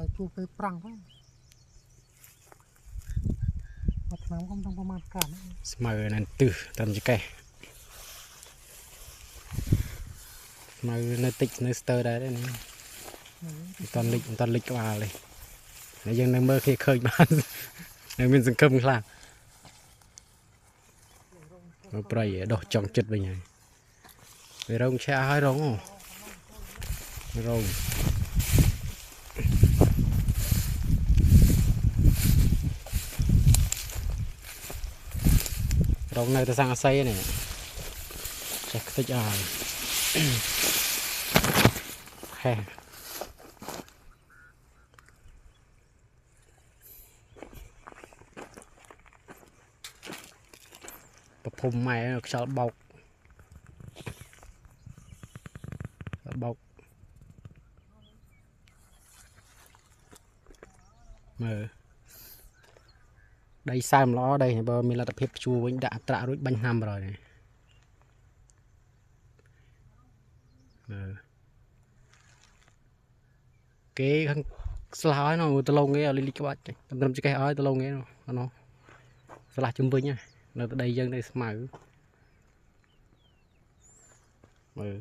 តែជួបពេលប្រាំងហ្នឹងមកឆ្នាំក៏ต้องប្រមាណកាលស្មើនឹងទឹះតាមចកេះស្មើនៅតិចនៅស្ទើរដែរនេះមិនតាន់លិចក្បាលទេហើយយើងនៅមើលគេឃើញបាននៅមានសង្ឃឹមខ្លះមកប្រៃដោះចង់ចិត្តវិញហើយវារងឆាហើយរងនៅតែសាំងអាស័យនេះចេះខ្ទេចអើយហេប្រភពម៉ែខ្យល់បោកមើលដីសើមល្អដីបើមានលទ្ធភាពជួវិញដាក់អត្រារួចបាញ់ថ្នាំបរយនេះមើលគេខាងស្លាហើយនោះទៅលងគេឲ្យលីក្បាច់ត្រឹមចកេះឲ្យទៅលងគេនោះស្លាជុំវិញនៅដីយើងនៅស្មៅមើល